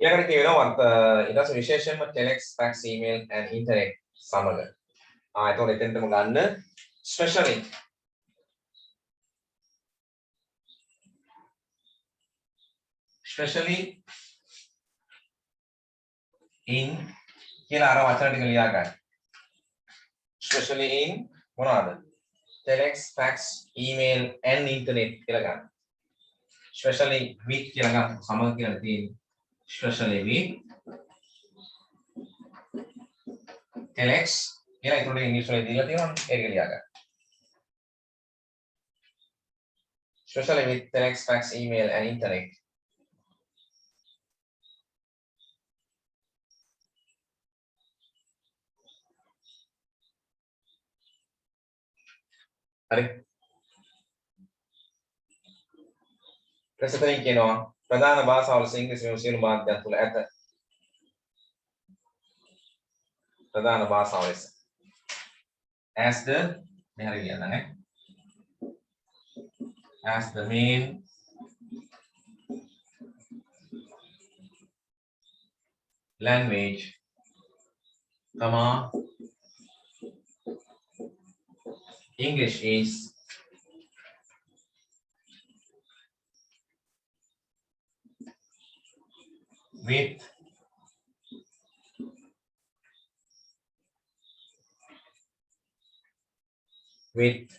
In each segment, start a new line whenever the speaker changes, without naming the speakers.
ඊළඟට කියනවා ඊට පස්සේ විශේෂයෙන්ම telex fax email and internet සමග. එතකොට එතෙන්ටම ගන්න especially in කියලා අර වචන ටික ලියා ගන්න. especially in මොනවාද? telex fax email and internet කියලා ගන්න. especially with කියලා ගන්න සමග කියලා තියෙන්නේ. especially with telex කියලා ඒකට ඉංග්‍රීසි වලින් දීලා තියෙනවා ඒක ලියා ගන්න. especially with telex fax email and internet. හරි. ප්‍රශ්නෙන් කියනවා ප්‍රධාන භාෂාවල ඉංග්‍රීසි මෙම සියලු මාධ්‍යයන් තුල ඇත. ප්‍රධාන භාෂාව ලෙස as the මෙහෙර කියන්න නේ as the main language English is with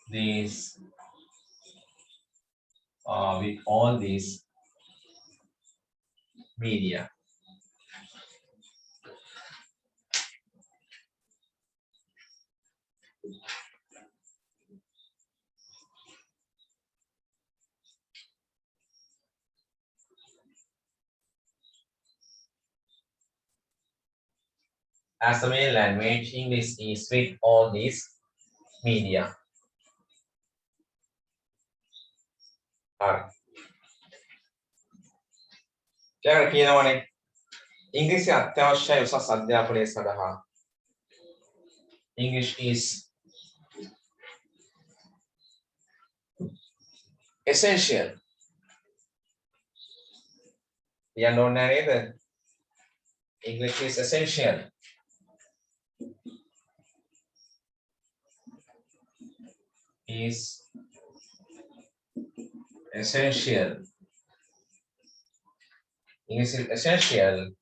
these with all these media. As the main language, English is with all these media. ඊළඟට කියනවානේ ඉංග්‍රීසි අත්‍යවශ්‍යයි උසස් අධ්‍යාපනයේ සඳහා. English is essential. කියන්න ඕනේ නේද? English is essential. Is essential. English is essential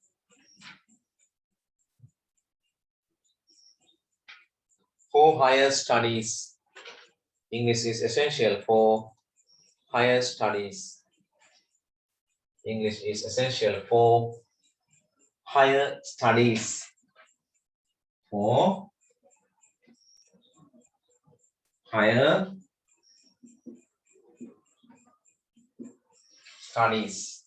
for higher studies. English is essential for higher studies. English is essential for higher studies. For higher studies.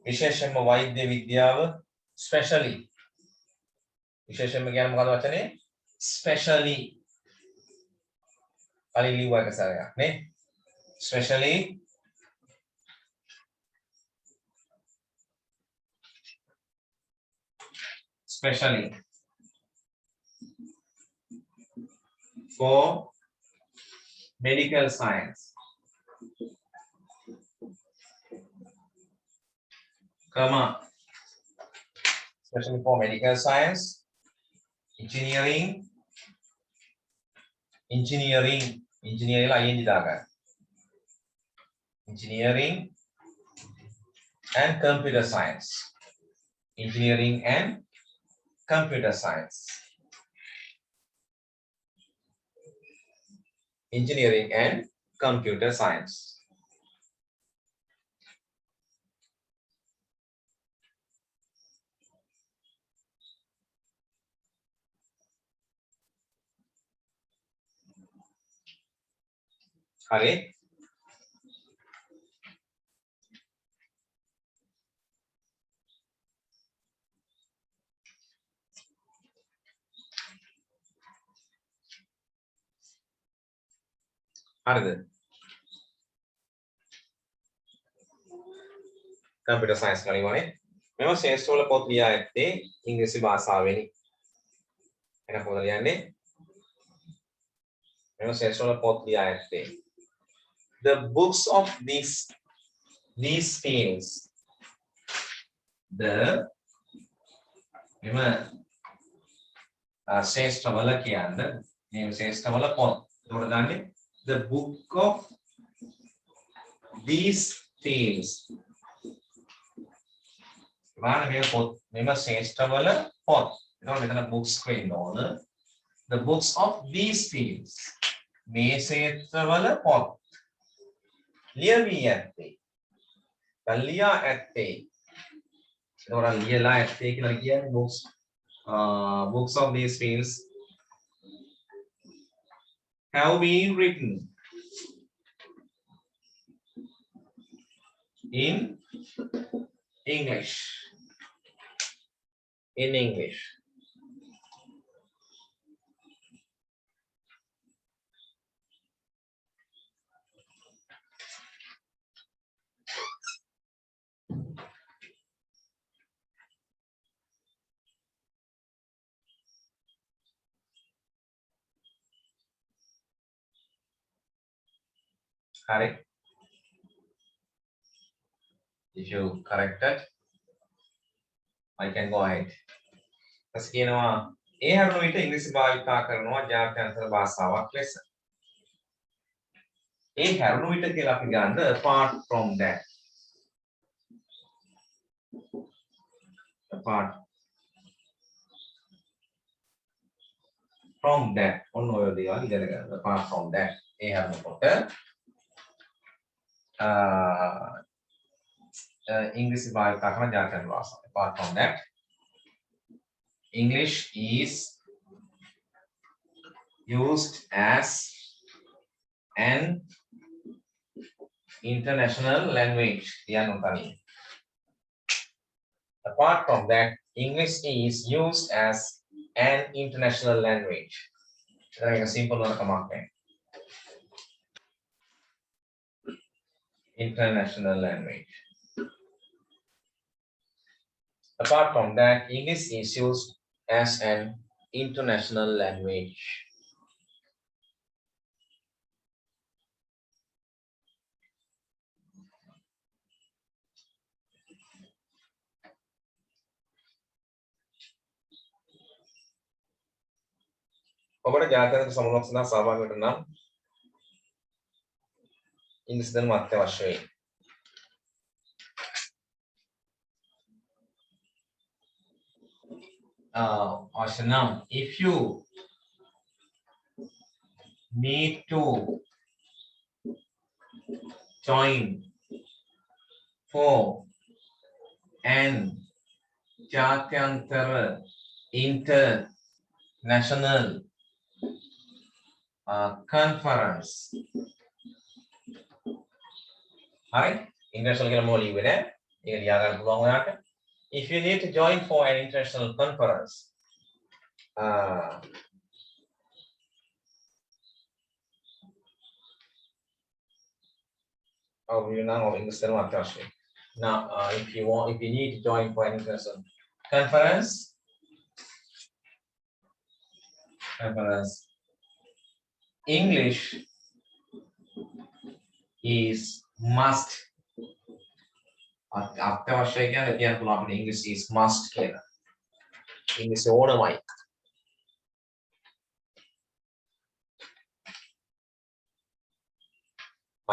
විශේෂයෙන්ම වෛද්‍ය විද්‍යාව ස්පෙෂලි විශේෂයෙන්ම කියන මොකක්ද වචනේ ස්පෙෂලි කලින් ලිව්වා එක සැරයක් නේ specially for medical science. Especially for medical science, engineering lah ing didagan. Engineering and computer science. Engineering and computer science. Engineering and computer science. හරි හරිද computer science කලින් වනේ මෙම ශේෂ්ඨවල පොත් ලියා ඇත්තේ ඉංග්‍රීසි භාෂාවෙනි. එන පොත ලියන්නේ මෙම ශේෂ්ඨවල පොත් ලියා ඇත්තේ. The books of these fields. The මෙම ශේෂ්ඨවල කියන්නේ මේ ශේෂ්ඨවල පොත්. ඒකට ගන්නේ the book of these fields. බලන්න මේ පොත් මෙම ශේෂ්ඨවල පොත්. එතකොට මෙතන books කියන්න ඕන. The books of these fields. මේ ශේෂ්ඨවල පොත්. ලියවී ඇත්තේ. ලියා ඇත්තේ. එතකොට ලියලා ඇත්තේ කියලා කියන්නේ books of these fields have been written in English. In English. Correct. If you corrected, I can go ahead. ඊට කියනවා ඒ හැරුණු විට ඉංග්‍රීසි භාවිතා කරනවා ජාත්‍යන්තර භාෂාවක් ලෙස. ඒ හැරුණු විට කියලා අපි ගන්න apart from that. Apart from that. ඔන්න ඔය දේවල් ඉගෙන ගන්න. Apart from that. ඒ හැරුණු කොට ඉංග්‍රීසි භාවිතා කරන ජාත්‍යන්තර භාෂාව. Apart from that, English is used as an international language. Apart from that, English is used as an international language. That's a simple one. Come on, international language. Apart from that, English is used as an international language. ඔබට ජාත්‍යන්තර සමුළුවක් සඳහා සහභාගී වෙන්න නම් ඉංග්‍රීසි දැනුම අත්‍යවශ්‍යයි. Now, if you need to join for an Jatyantara international conference. Alright, international කියලා මොකද ලියුවේ නෑ. ඒක ලියා ගන්න පුළුවන් ඔයාලට. If you need to join for an international conference, now, if you need to join for an international conference, English is must. අත්‍යවශ්‍යයි කියන්නේ කියන්න පුළුවන් අපිට English is must කියලා. English ඕනමයි.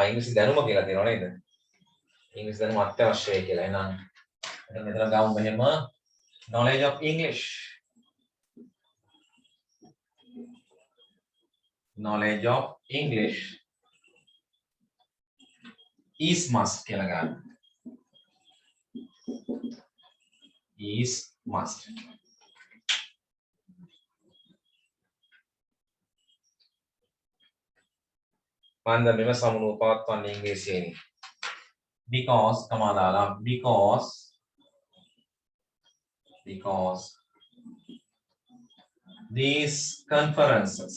English දැනුම කියලා තියෙනවා නේද? English දැනුම අත්‍යවශ්‍යයි කියලා. එහෙනම් මෙතන ගමු මෙහෙම knowledge of English. Knowledge of English is must කියලා ගන්න. Is must. මන්ද මෙම සමුළුව පවත්වන්නේ ඉංග්‍රීසියෙනි. Because කමාදාලා because these conferences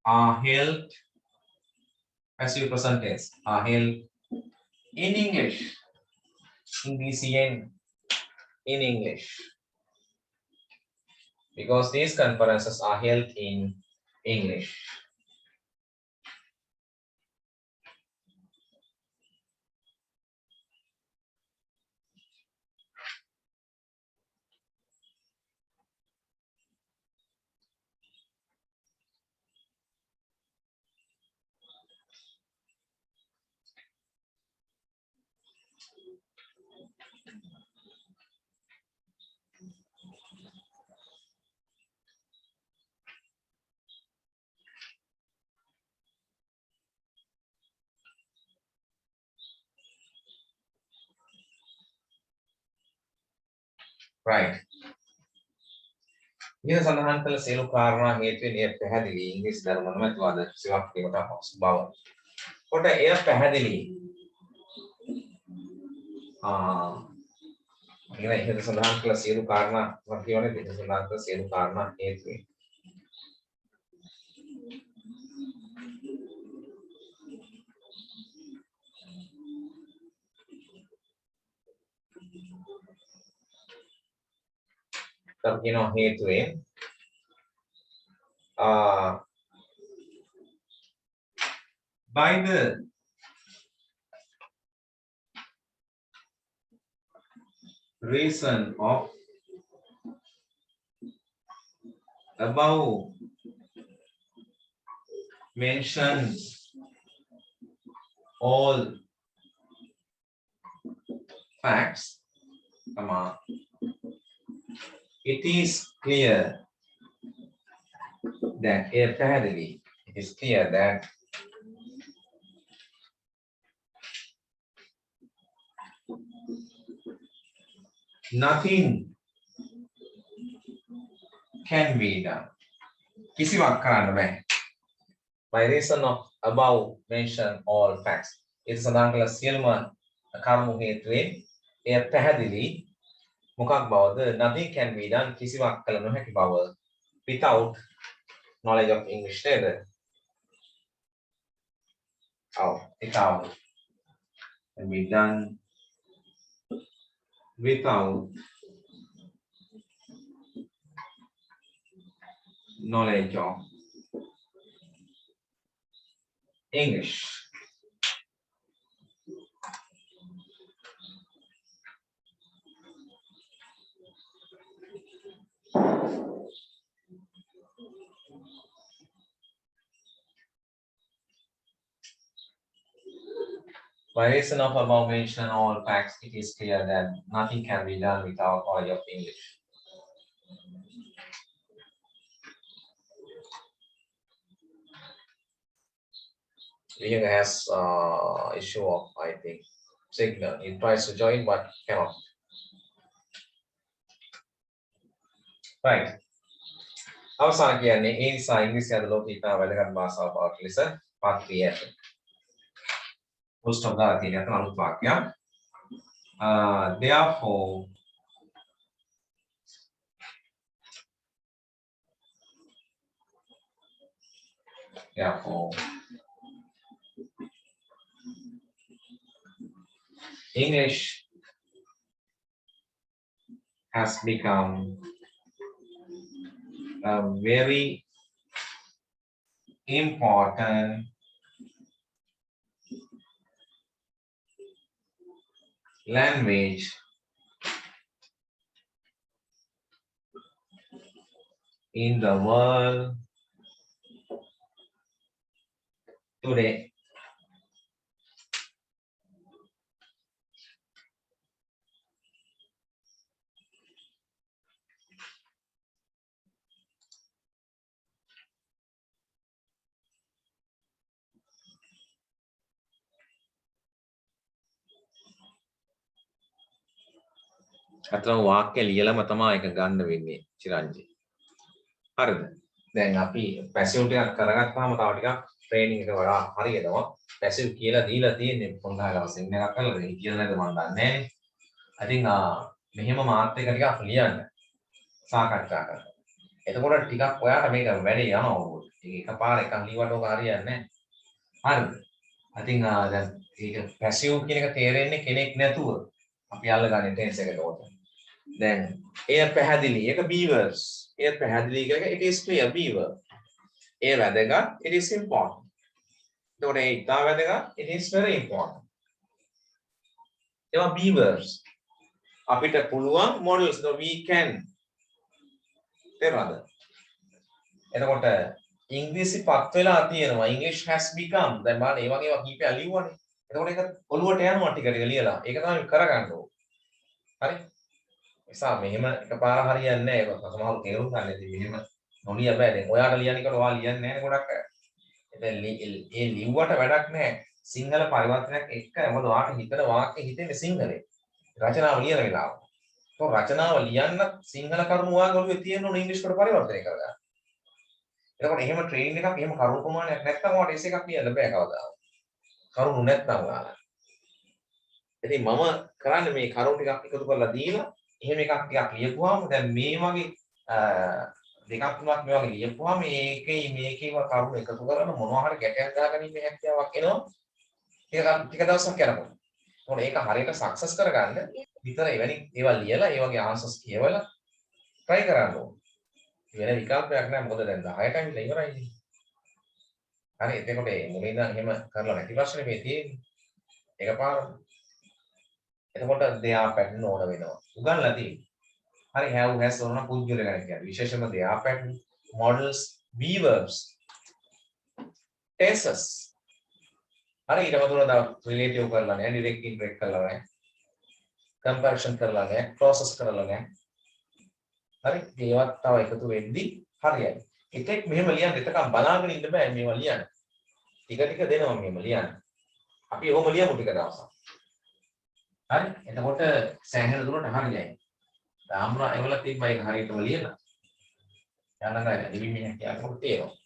are held passive present tense are held in English. In English. Because these conferences are held in English. Right. ඉහත සඳහන් කළ සියලු කාරණා හේතුවෙන් එය පැහැදිලි ඉංග්‍රීසි ධර්ම නොමැතිවද සිවක් වීමට අපහසු බව. කොට එය පැහැදිලි. ඉහත සඳහන් කළ සියලු කාරණා මම කියවනේ ඉහත සඳහන් කළ සියලු කාරණා හේතුවෙන්. හේතුවෙන් by the reason of above mentioned all facts, it is clear that it is clear that nothing can be done. කිසිවක් කරන්න බෑ. By reason of above mentioned all facts. it සඳහන් කළ සියලුම කරුණු හේතුවෙන් එය පැහැදිලි මොකක් බවද? nothing can be done. කිසිවක් කළ නොහැකි බව. without knowledge of English නේද? without can be done without knowledge of English. By reason of above mentioned all facts, it is clear that nothing can be done without knowledge of English. Ian has issue of, I think, signal. He tries to join but cannot. Right. අවසාන කියන්නේ ඒ නිසා ඉංග්‍රීසි අද ලෝකේ ඉතා වැදගත් භාෂාවක් බවට ලෙස පත් වී ඇත. Full stop දාලා තියෙන අතන අලුත් වාක්‍යයක්. Therefore English has become a very important language in the world today. අතන වාක්‍ය ලියලම තමයි එක ගන්න වෙන්නේ චිරංජි. හරිද? දැන් අපි පැසිව් ටිකක් කරගත්තාම තව ටිකක් ට්‍රේනින් එක වඩා හරියනවා. පැසිව් කියලා දීලා තියෙන්නේ පොන්දාල වශයෙන් එකක් කරලා දෙන්න කියලා නේද මම දන්නේ නැහැ. I think මෙහෙම මාත් එක ටිකක් ලියන්න සාකච්ඡා කරන්න. එතකොට ටිකක් ඔයාට මේක වැඩි යනවා ඕක. ඒක එකපාර එකක් ලියවට ඕක හරියන්නේ නැහැ. හරිද? I think දැන් ඒක passive කියන එක තේරෙන්නේ කෙනෙක් නැතුව අපි අල්ලගන්නේ tense එකට උඩ. දැන් එය පැහැදිලි. ඒක be verbs. එය පැහැදිලි කියන එක it is clear be verb. එය වැදගත් it is important. එතකොට ඒ ඉතා වැදගත් it is very important. ඒවා be verbs. අපිට පුළුවන් models so we can තේරෙනවද? එතකොට ඉංග්‍රීසි පත් වෙලා තියෙනවා English has become දැන් බලන්න මේ වගේ ඒවා කීපයක් ලියුවානේ. එතකොට ඒක ඔළුවට යනවා ටික ටික ලියලා. ඒක තමයි කරගන්න ඕනේ. හරි? නිසා මෙහෙම එකපාර හරියන්නේ නැහැ. ඒක සමහරව තේරුම් ගන්න ඉතින් මෙහෙම නොලිය බෑ. දැන් ඔයාට ලියන්නේ කියලා ඔයා ලියන්නේ නැහැ නේ ගොඩක් අය. දැන් ඒ ලිව්වට වැඩක් නැහැ. සිංහල පරිවර්තනයක් එක්ක මොකද ඔයාට හිතන වාක්‍ය හිතෙන්නේ සිංහලේ. රචනාව ලියන වෙලාව. તો රචනාව ලියන්න සිංහල කරුණු ඔයාගේ ඔළුවේ තියෙන්න ඕනේ ඉංග්‍රීසියට පරිවර්තනය කරගන්න. එතකොට එහෙම ට්‍රේනින් එකක් එහෙම කරුණු ප්‍රමාණයක් නැත්නම් ඔයාලට එස් එකක් ලියන්න බෑ කවදාවත්. කරුණු නැත්නම් ඔයාලා. ඉතින් මම කරන්නේ මේ කරුණු ටිකක් එකතු කරලා දීලා එහෙම එකක් ටිකක් ලියපුවාම දැන් මේ වගේ දෙකක් තුනක් මේ වගේ ලියපුවාම මේකේම කරුණු එකතු කරලා මොනවා හරි ගැටයක් දාගෙන ඉන්න හැකියාවක් එනවා. ඒක ටික දවසක් යනකොට. මොකද ඒක හරියට සක්සස් කරගන්න විතර එවැනි ඒවා ලියලා ඒ වගේ ආන්සර්ස් කියවලා try කරන්න ඕනේ. වෙන විකල්පයක් නැහැ මොකද දැන් 10ට ඇවිල්ලා ඉවරයි. හරි එතකොට මේ මුලින්ම එහෙම කරලා නැති ප්‍රශ්නේ මේ තියෙන්නේ. එකපාරම. එතකොට දෙයා පැටර්න් ඕන වෙනවා. උගන්ලා තියෙන්නේ. හරි have has ඕන පුද්ගල ගැන කියන්නේ. විශේෂයෙන්ම දෙයා pattern models be verbs tenses. හරි ඊට වතුන රිලේටිව් කරලා නැහැ ඩිරෙක්ට් ඉන්ඩිරෙක්ට් කරලා නැහැ. කම්පැරිසන් කරලා නැහැ ප්‍රොසෙස් කරලා නැහැ. හරි ඒවත් තව එකතු වෙද්දි හරියයි. එකෙක් මෙහෙම ලියන්න එතකම් බලාගෙන ඉන්න බෑ මේවා ලියන්න. ටික ටික දෙනවා මෙහෙම ලියන්න. අපි ඔහොම ලියමු ටික දවසක්. හරි එතකොට සෑහෙන දුරට හරියයි. දාම්රා ඒවල තිබ්බ එක හරියටම ලියලා. යනගා දිවිමින් කියනකොට තේරෙනවා.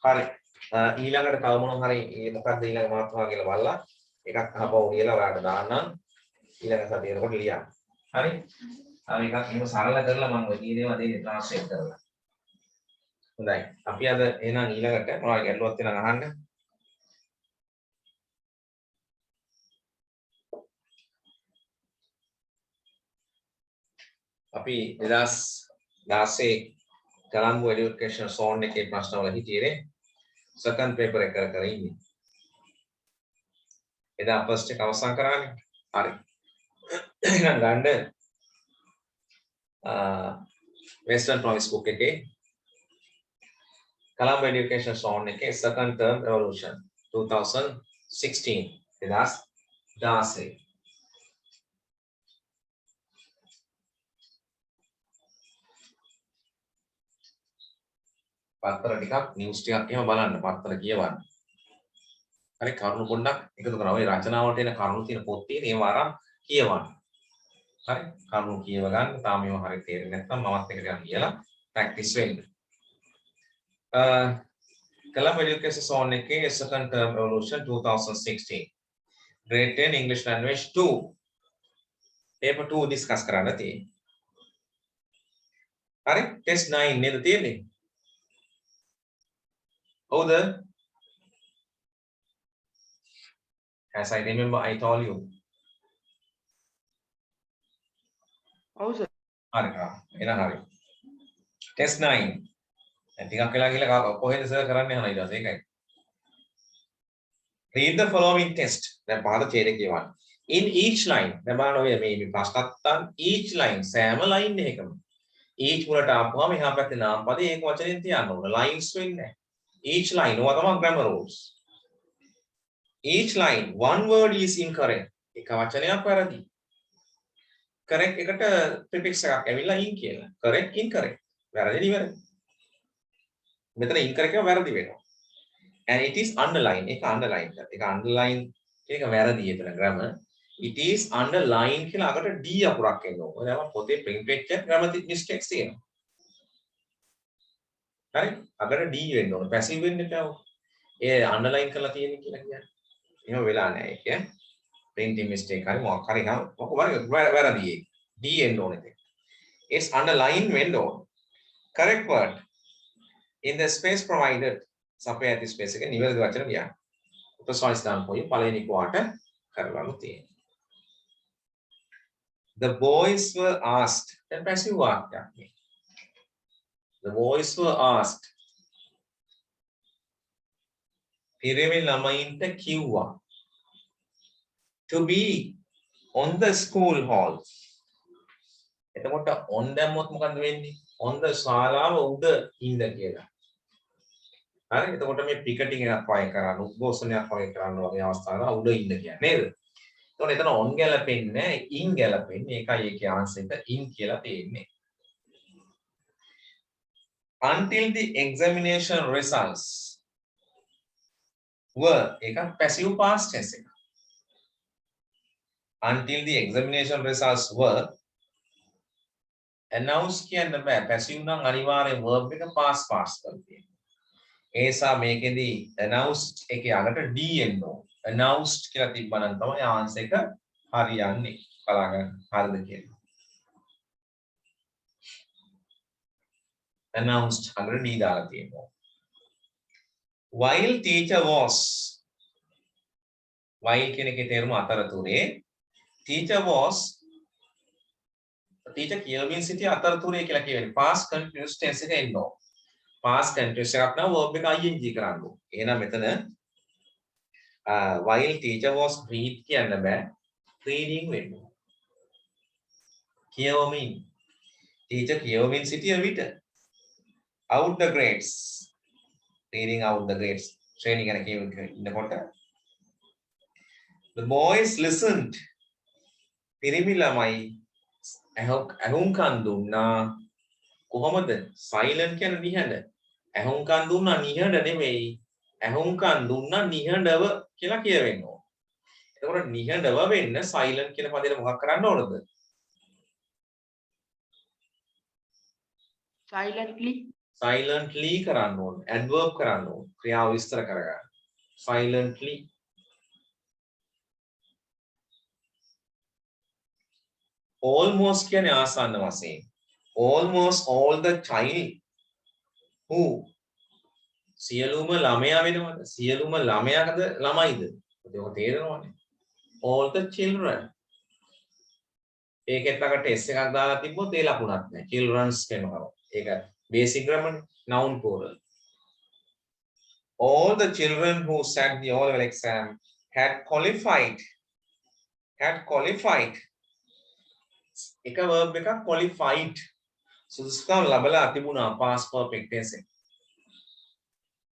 හරි ඊළඟට තව මොනවා හරි මොකක්ද ඊළඟ මාතෘකාව කියලා බලලා එකක් අහපුව කියලා ඔයාලට දාන්නම්. ඊළඟ සතියේ කොට ලියන්න. හරි? තව එකක් එහෙම සරල කරලා මම ඔය කීදේවා දෙන්නේ ට්‍රාන්ස්ලේට් කරලා. හොඳයි. අපි අද එහෙනම් ඊළඟට මොනවද ගැටලුවක් තියෙනවා අහන්න. අපි 2016 කොළඹ এডুকেෂන් සෝන් එකේ ප්‍රශ්න වල හිටියේ සෙකන්ඩ් පේපර් එක කර ඉන්නේ. එදා ෆස්ට් එක අවසන් කරානේ. හරි. එහෙනම් ගන්න වෙස්ටර්න් ප්‍රොමිස් බුක් එකේ කොළඹ এডুকেෂන් සෝන් එකේ සෙකන්ඩ් ටර්ම් එවලුෂන් 2016 2016 පත්තර ටිකක් නිවුස් ටිකක් එහෙම බලන්න පත්තර කියවන්න. හරි කරුණු පොඩ්ඩක් එකතු කරනවා. ඔය රචනාවට එන කරුණු තියෙන පොත් තියෙන ඒවා අරන් කියවන්න. හරි කරුණු කියව ගන්න. තාම මේවා හරියට තේරෙන්නේ නැත්නම් මමත් එක්ක ටිකක් කියලා ප්‍රැක්ටිස් වෙන්න. Colombo Education Zone එකේ second term evolution 2016 grade 10 English language 2 paper 2 discuss කරන්න තියෙන්නේ. හරි test 9 නේද තියෙන්නේ? හවුද? As I remember, I told you.
Oh, sir.
හරි හරි. Test 9. ටිකක් වෙලා ගිහලා කොහෙද සර් කරන්නේ අහන ඊට පස්සේ ඒකයි. Read the following test. දැන් පහත ඡේදය කියවන්න. In each line. දැන් බලන්න ඔය මේ ප්‍රශ්නත් each line සෑම line එකකම. each මුලට ආපුවාම එහා පැත්තේ නාම පදේ ඒක වචනෙන් තියන්න ඕන. lines වෙන්නේ නැහැ. each line ඔය තමයි grammar rules. Each line one word is incorrect. එක වචනයක් වැරදි. correct එකට prefix එකක් ඇවිල්ලා in කියලා. correct incorrect. වැරදි නිවැරදි. මෙතන incorrect එක වැරදි වෙනවා. And it is underline. ඒක underline එක. ඒක underline කියන එක වැරදි එතන grammar. It is underline කියලා අකට D අකුරක් එනවා. ඔය තමයි පොතේ print වෙච්ච grammar mistakes තියෙනවා. හරි? අකට D වෙන්න ඕන. passive වෙන්න එපා. ඒ underline කරලා තියෙන කියලා කියන්නේ. එහෙම වෙලා නැහැ ඒක. printing mistake හරි මොකක් හරි නම් මොකක් වැරදි ඒක. D එන්න ඕනේ ඒක. it's underline වෙන්න ඕන. correct word in the space provided සපයා ඇති ස්පේස් එකේ නිවැරදි වචන ලියන්න. උපසවාස් දාන්න පොයි පළවෙනි කුවාට කරලාම තියෙනවා. The boys were asked. දැන් passive වාක්‍යයක් මේ. The boys were asked. පිරිමි ළමයින්ට කිව්වා to be on the school hall. එතකොට on දැම්මොත් මොකද වෙන්නේ? on the ශාලාව උඩ ඉන්න කියලා. හරි එතකොට මේ පිකටින් එකක් වයින් කරන්න උද්ඝෝෂණයක් වයින් කරන්න වගේ අවස්ථාවල උඩ ඉන්න කියන්නේ නේද? එතකොට එතන on ගැලපෙන්නේ නැහැ in ගැලපෙන්නේ. ඒකයි ඒකේ ආන්සර් එක in කියලා තියෙන්නේ. Until the examination results were ඒක passive past tense එක. Until the examination results were announced කියන්න බෑ. passive නම් අනිවාර්යෙන් verb එක past කරලා තියෙනවා. ඒ නිසා මේකෙදි announced එකේ අගට d එන්න ඕන. announced කියලා තිබ්බනම් තමයි ආන්සර් එක හරියන්නේ. බලාගන්න හරිද කියලා. announced අගට d දාලා තියෙනවා. while teacher was while කියන එකේ තේරුම අතරතුරේ teacher was teacher කියමින් සිටිය අතරතුරේ කියලා කියන්නේ past continuous tense එක එන්න ඕන. past continuous එකක් නම් verb එක ing කරන්න ඕන. එහෙනම් මෙතන while teacher was read කියන්න බෑ. reading වෙන්න ඕන. කියවමින් teacher කියවමින් සිටිය විට out the grades reading out the grades training එක කියවමින් ඉන්නකොට the boys listened පිරිමි ළමයි ඇහුම්කන් දුන්නා කොහොමද silent කියන්නේ නිහඬ ඇහුම්කන් දුන්නා නිහඬ නෙමෙයි ඇහුම්කන් දුන්නා නිහඬව කියලා කියවෙන්න ඕන. එතකොට නිහඬව වෙන්න silent කියන පදේට මොකක් කරන්න ඕනද? silently කරන්න ඕන. adverb කරන්න ඕන. ක්‍රියාව විස්තර කරගන්න. silently almost කියන්නේ ආසන්න වශයෙන්. almost all the child who සියලුම ළමයා වෙනවද? සියලුම ළමයාද ළමයිද? ඒක තේරෙනවනේ. all the children. ඒකෙත් ළඟට s එකක් දාලා තිබ්බොත් ඒ ලකුණක් නැහැ. children's වෙනවා. ඒක basic grammar noun plural. All the children who sat the O-level exam had qualified එක verb එකක් qualified සුදුසුකම් ලැබලා තිබුණා past perfect tense එක.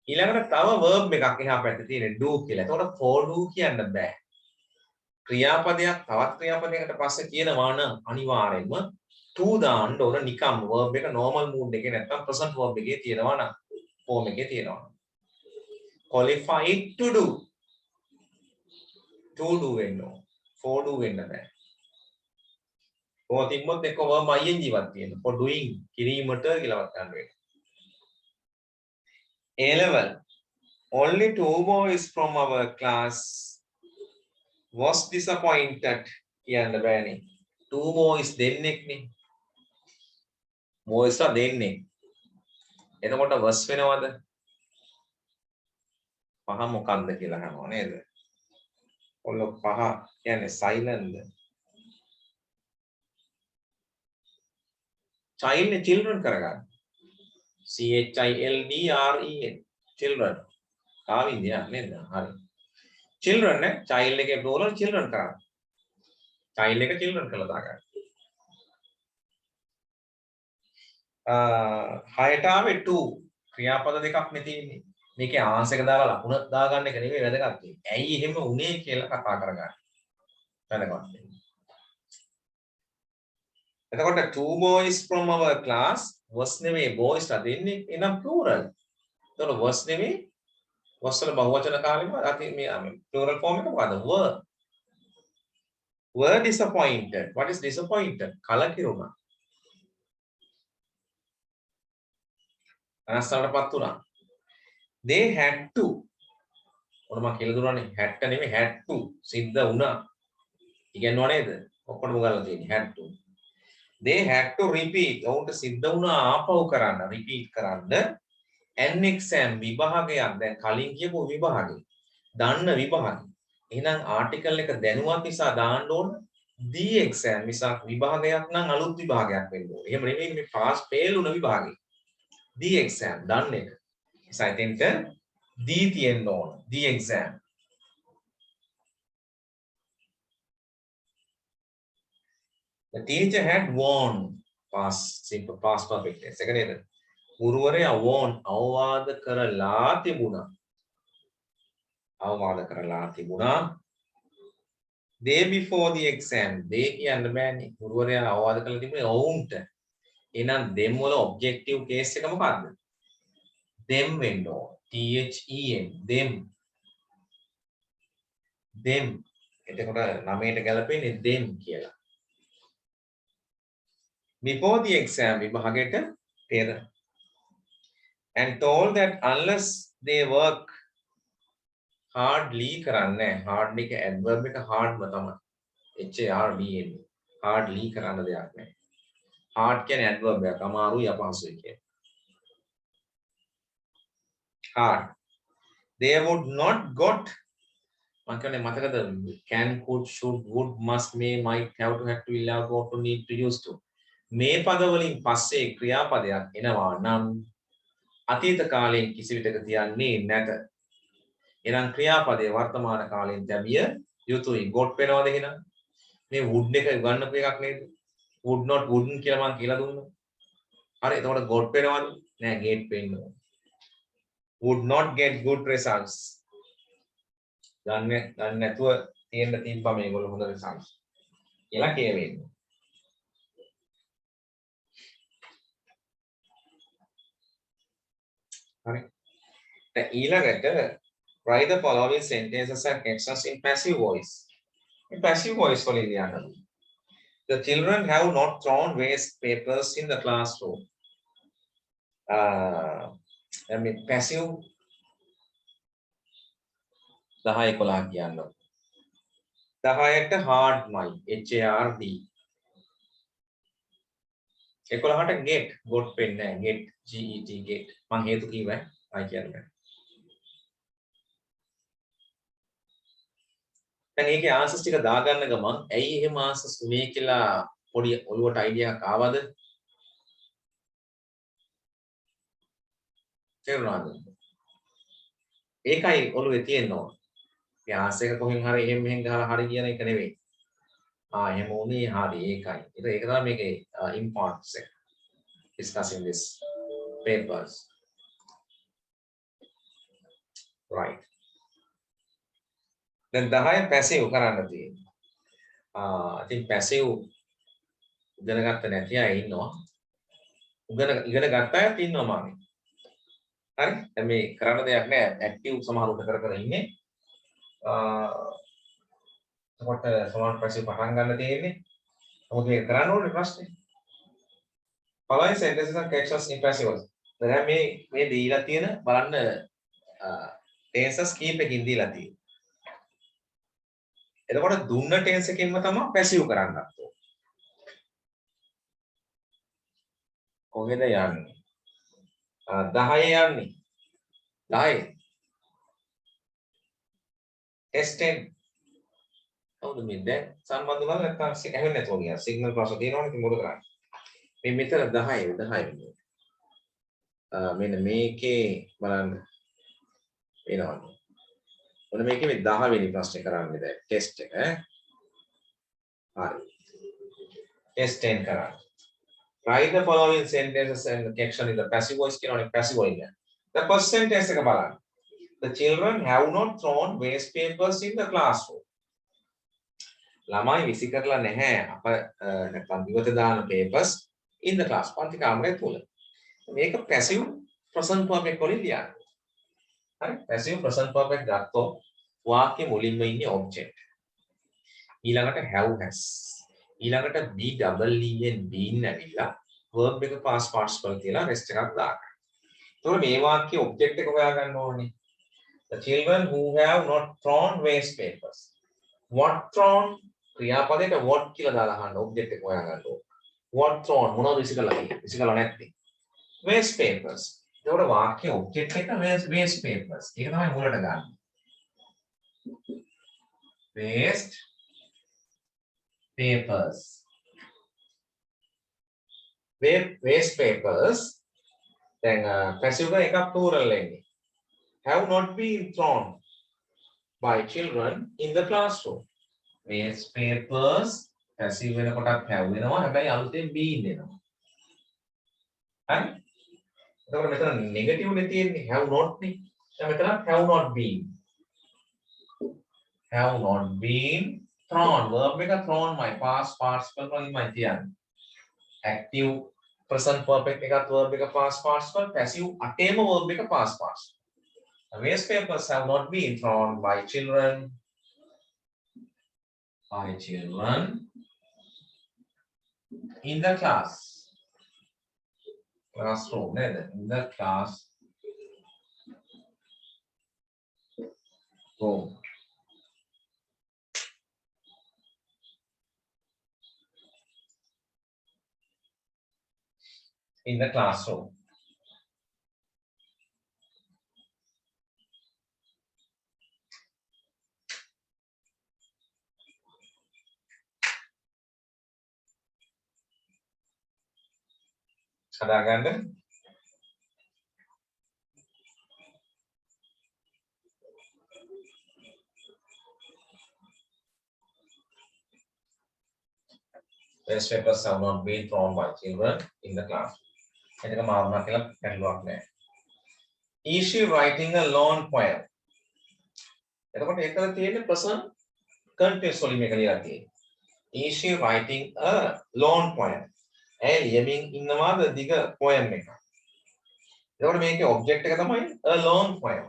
ඊළඟට තව verb එකක් එහා පැත්තේ තියෙන do කියලා. එතකොට for do කියන්න බෑ. ක්‍රියාපදයක් තවත් ක්‍රියාපදයකට පස්සේ තියෙනවා නම් අනිවාර්යයෙන්ම to දාන්න ඕන නිකම් verb එක normal mood එකේ නැත්නම් present verb එකේ තියෙනවා නම් form එකේ තියෙනවා. qualified to do වෙන්න ඕන. for do වෙන්න බෑ. ඔය තිබ්බොත් එක්ක verb ing වත් තියෙනවා. for doing කිරීමට කියලාවත් ගන්න වෙනවා. A level only 2 boys from our class was disappointed කියන්න බෑනේ. 2 boys දෙන්නෙක්නේ. boys ලා දෙන්නෙක්. එතකොට was වෙනවද? පහ මොකක්ද කියලා අහනවා නේද? ඔන්න පහ කියන්නේ silent. child නේ children කරගන්න. CHILDREN children. කාවින්දියා නේද? හරි. children නේ child එකේ plural children කරා. child එක children කළා දාගන්න. හයට ආවේ 2 ක්‍රියාපද දෙකක් නේ තියෙන්නේ. මේකේ ආන්සර් එක දාලා ලකුණ දාගන්න එක නෙමෙයි වැදගත් වෙන්නේ. ඇයි එහෙම උනේ කියලා කතා කරගන්න. වැදගත් වෙන්නේ. එතකොට 2 boys from our class was නෙමෙයි boys ලා දෙන්නේ එනම් plural. එතකොට was නෙමෙයි was වල බහුවචන කාලෙම අති මේ plural form එක මොකද්ද? were disappointed. What is disappointed? කලකිරුණා. අනස්සලටපත් වුණා. They had to. ඔන්න මම කියලා දුන්නානේ had to නෙමෙයි had to. සිද්ධ වුණා. ඉගෙනව නේද? ඔක්කොම ගාලා තියෙන්නේ had to. They had to repeat. ඔවුන්ට සිද්ධ වුණා ආපහු කරන්න repeat කරන්න an exam විභාගයක් දැන් කලින් කියපු විභාගේ දන්න විභාගේ එහෙනම් ආටිකල් එක දැනුවත් නිසා දාන්න ඕන the exam මිසක් විභාගයක් නම් අලුත් විභාගයක් වෙන්න ඕනේ. එහෙම නෙමෙයි මේ පාස් ෆේල් වුණ විභාගේ. the exam දන්න එක. නිසා එතෙන්ට the තියෙන්න ඕන. the exam. The teacher had won past simple past perfect tense. එක නේද? ගුරුවරයා won අවවාද කරලා තිබුණා. අවවාද කරලා තිබුණා. day before the exam. day කියන්න බෑනේ. ගුරුවරයා අවවාද කරලා තිබුණේ ඔවුන්ට. එහෙනම් them වල objective case එක මොකක්ද? them වෙන්න ඕන. them. them. them. එතකොට නමයට ගැලපෙන්නේ them කියලා. Before the exam විභාගයට පෙර. And told that unless they work hardly කරන්නේ hardly එක adverb එක hardම තමයි. HARD එන්නේ. hardly කරන්න දෙයක් නැහැ. hard කියන්නේ adverb එකක් අමාරුයි අපහසුයි කියන්නේ. hard. They would not got මම කියන්නේ මතකද can could should would must may might have to will have got to need to used to මේ පද වලින් පස්සේ ක්‍රියාපදයක් එනවා නම් අතීත කාලයෙන් කිසි විටක තියන්නේ නැත. එහෙනම් ක්‍රියාපදයේ වර්තමාන කාලයෙන් දැමිය යුතුයි. got වෙනවද එහෙනම්? මේ would එක ගන්නපු එකක් නේද? would not wouldn't කියලා මම කියලා දුන්නා. හරි එතකොට got වෙනවද? නෑ get වෙන්නේ. would not get good results. ගන්න නැතුව තියෙන්න තිබ්බා මේගොල්ලෝ හොඳ results. කියලා කියවෙන්නේ. හරි. දැන් ඊළඟට write the following sentences and actions in passive voice. In passive voice වලින් ලියන්න. The children have not thrown waste papers in the classroom. I mean passive 10 11 කියන්න. 10ට hard මයි HARD. 11ට get got වෙන්නේ නැහැ get GET get මම හේතු කිව්වා ආයි කියන්නේ. දැන් ඒකේ ආන්සර්ස් ටික දාගන්න ගමන් ඇයි එහෙම ආන්සර්ස් මේ කියලා පොඩි ඔළුවට අයිඩියා එකක් ආවද? තේරුණාද? ඒකයි ඔළුවේ තියෙන්න ඕන. මේ ආන්සර් එක කොහෙන් හරි එහෙම මෙහෙන් ගහලා හරි කියන එක නෙවෙයි. එහෙම උනේ හරි ඒකයි. ඒක තමයි මේකේ importance එක. Discussing this papers. Right. දැන් 10 passive කරන්න තියෙනවා. ඉතින් passive ඉගෙන ගත්ත නැති අය ඉන්නවා. ඉගෙන ගත්ත අයත් ඉන්නවා මම. හරි? දැන් මේ කරන්න දෙයක් නැහැ. active සමහරවිට කර ඉන්නේ. එතකොට සමාන passive පටන් ගන්න තියෙන්නේ. මොකද මේක කරන්න ඕනේ ප්‍රශ්නේ. following sentences and actions in passive voice. දැන් මේ දීලා තියෙන බලන්න tenses කීපකින් දීලා තියෙනවා. එතකොට දුන්න tense එකකින්ම තමයි passive කරන්නත් ඕනේ. කොහෙද යන්නේ? 10 යන්නේ. 10. S10. හවුද මේ දැන් සම්බන්ධ වල නැත්නම් ඇහෙන්නේ නැතුව ගියා. සිග්නල් ප්‍රශ්න තියෙනවනේ ඉතින් මොකද කරන්නේ? මේ මෙතන 10 වෙන්නේ. මෙන්න මේකේ බලන්න එනවා. ඔන්න මේකේ මේ 10 වෙනි ප්‍රශ්නේ කරන්නේ දැන් ටෙස්ට් එක ඈ. හරි. ටෙස්ට් 10 කරන්න. Write the following sentences and action in the passive voice කියනවනේ passive voice එක. The first sentence එක බලන්න. The children have not thrown waste papers in the classroom. ළමයි විසි කරලා නැහැ අප නැත්නම් විවත දාන papers in the class. පන්ති කාමරය තුල. මේක passive present perfect වලින් ලියන්න. හරි? passive present perfect ගත්තොත් වාක්‍ය මුලින්ම ඉන්නේ object. ඊළඟට have has. ඊළඟට be double en been ඇවිල්ලා verb එක past participle කියලා rest එකක් දාන්න. එතකොට මේ වාක්‍යයේ object එක හොයාගන්න ඕනේ. The children who have not thrown waste papers. What thrown ක්‍රියාපදයට what කියලා දාලා අහන්න object එක හොයාගන්න ඕනේ. What thrown මොනවද විසිකලා තියෙන්නේ? විසිකලා නැත්තේ. Waste papers. එතකොට වාක්‍ය ඔබ්ජෙක්ට් එක waste papers. ඒක තමයි මුලට ගන්න. waste papers. waste papers. දැන් passive එකක් plural එන්නේ. Have not been thrown by children in the classroom. Waste papers passive වෙනකොටත් have වෙනවා. හැබැයි අලුතෙන් been එනවා. හරි? එතකොට මෙතන නෙගටිව් නේ තියෙන්නේ have not නේ. දැන් මෙතන have not been. Have not been thrown. Verb එක thrown my past participle වලින් මම කියන්නේ. Active present perfect එකත් verb එක past participle, passive අටේම verb එක past participle. The waste papers have not been thrown by children in the classroom නේද? In the classroom. In the classroom. හදාගන්න. Waste papers have not been thrown by children in the classroom. එතක මාරුණා කියලා ගැටලුවක් නැහැ. Is she writing a long poem? එතකොට ඒකල තියෙන්නේ present continuous වලින් මේක ලියලා තියෙන්නේ. Is she writing a long poem? ඇය ලියමින් ඉන්නවාද දිග poem එකක්. එතකොට මේකේ object එක තමයි a long poem.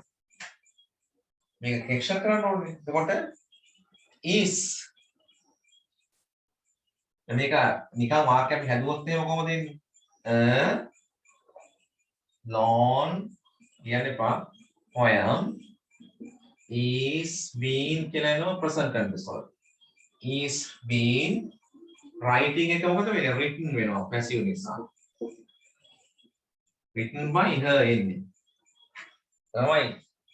මේක caption කරන්න ඕනේ. එතකොට is මේක නිකන් වාක්‍යයක් හැදුවොත් එහෙම කොහොමද එන්නේ? long කියන්න එපා. poem is being කියලා එනවා present continuous වල. is being writing එක මොකද වෙන්නේ? written වෙනවා passive නිසා. written by her එන්නේ. තමයි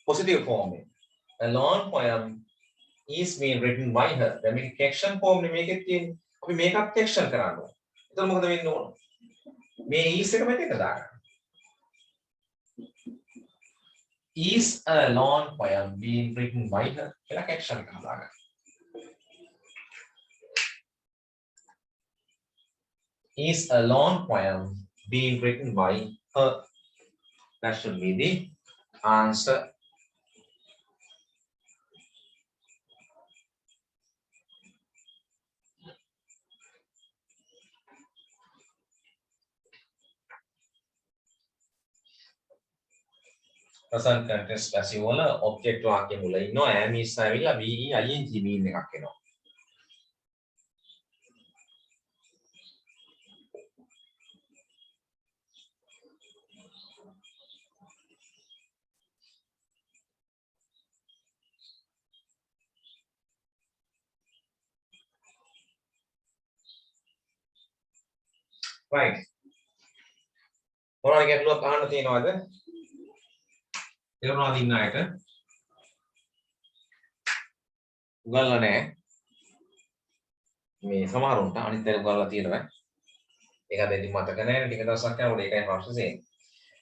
positive form එක. a long poem is being written by her. දැන් මේක caption form නේ මේකෙත් තියෙන්නේ. අපි මේකත් caption කරන්න ඕනේ. එතකොට මොකද වෙන්න ඕන? මේ is එක මෙතන දාගන්න. Is a long poem being written by her? කියලා caption එක දාගන්න. Is a long poem being written by her? That should be the answer. present continuous passive වල object වාක්‍ය මුල ඉන්නවා am is ඇවිල්ලා be ing mean එකක් එනවා. right. මොනවද ගැටලුවක් අහන්න තියෙනවද? තේරුණාද ඉන්න අයට? උගල්ලා නැහැ. මේ සමහරුන්ට අනිත් අය උගල්ලා තියෙනවා. ඒක දෙදි මතක නැහැ. ටික දවසක් යනකොට ඒකයි ප්‍රශ්නේ තියෙන්නේ.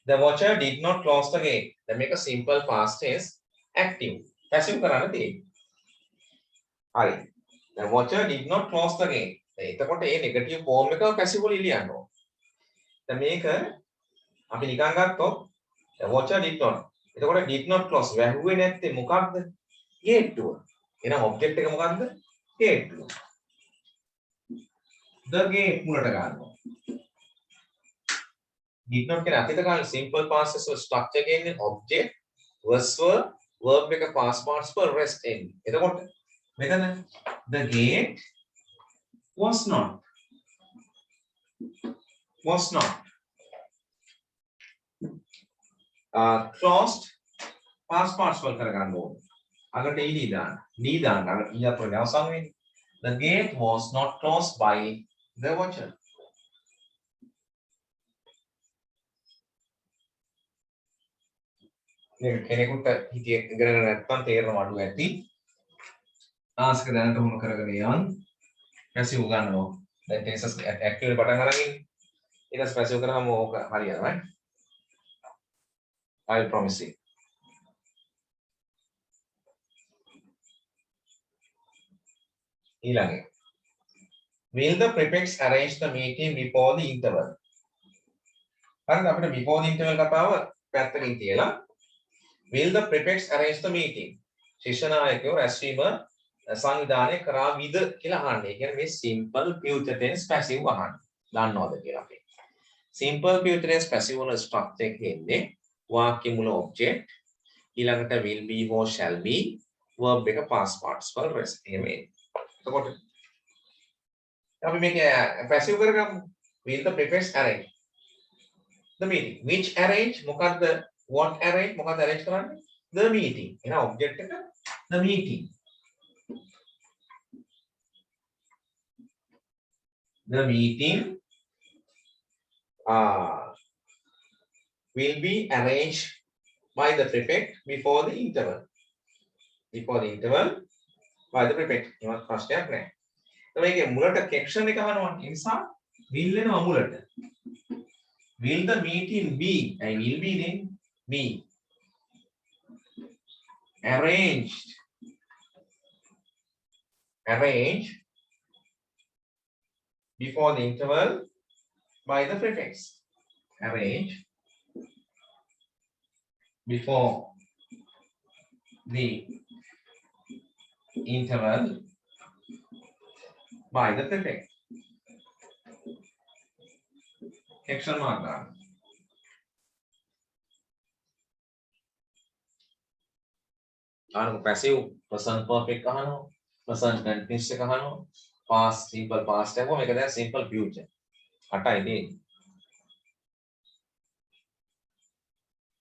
The watcher did not close the gate. දැන් මේක simple past tense active. passive කරන්න තියෙන්නේ. හරි. The watcher did not close the gate. එතකොට මේ negative form එක passive වල ලියන්න ඕන. දැන් මේක අපි නිකන් ගත්තොත් the watcher did not. එතකොට did not close වැහුවේ නැත්තේ මොකක්ද? gate door. එහෙනම් object එක මොකක්ද? gate door. the gate මුලට ගන්නවා. did not කියන අතීත කාල simple past tense structure කියන්නේ object verb එක past participle rest එන්නේ. එතකොට මෙතන the gate was not closed past participle කරගන්න ඕනේ. අගට ed දාන්න. d දාන්න. අගට e අපර අවසන් වෙන්නේ. The gate was not closed by the watcher. මේක කෙනෙකුට හිතිය ඉගෙන ගන්න නැත්නම් තේරෙනවා අඩු ඇති. ආස්ක දැනට වුණ කරගෙන යන් පැසිව් ගන්නවා. දැන් ටෙන්සස් ඇක්ටිව් පටන් අරගෙන ඊට පස්සේ පැසිව් කරාම ඕක හරියනවා. I promise you. ඊළඟ will the prefects arrange the meeting before the interval? හරිද අපිට before the interval කතාව පැත්තකින් තියලා will the prefects arrange the meeting? ශිෂ්‍ය නායකයෝ රැස්වීම සංවිධානය කරාවිද කියලා අහන්නේ. ඒ කියන්නේ මේ simple future tense passive අහන්න. දන්නවද කියලා අපි. simple future tense passive වල structure එකේ ඉන්නේ වාක්‍ය මුල object ඊළඟට will be or shall be verb එක past participle rest. එහෙම එන්නේ. එතකොට අපි මේක passive කරගමු. will the prefects arrange the meeting? Which arrange? මොකද්ද what arrange? මොකද්ද arrange කරන්නේ? The meeting. එහෙනම් object එක the meeting. The meeting will be arranged by the prefect before the interval. Before the interval by the prefect. එහෙනම් ප්‍රශ්නයක් නැහැ. මේකේ මුලට caption එක අහනවා. ඒ නිසා will එනවා මුලට. Will the meeting be? I will be then be arranged before the interval by the prefects. Arrange before the interval by the prefect. Action mark down. Passive present perfect kahano, present continuous kahano, past simple past එක මේක දැන් simple future. 8යි තියෙන්නේ.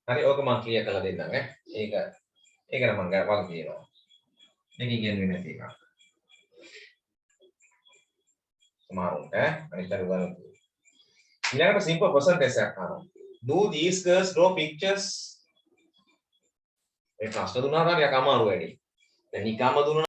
හරි ඕක මම clear කරලා දෙන්නම් ඈ. ඒක නම් මම වග කියනවා. මේක ඉගෙනුවේ නැති එක. සමාරුන්ට අනිත් අර ගන්න. ඊළඟට simple present tense එකක් අහනවා. Do these girls draw pictures? මේ ප්‍රශ්න දුන්නා නම් ටිකක් අමාරු වැඩි. දැන් නිකම්ම දුන්නා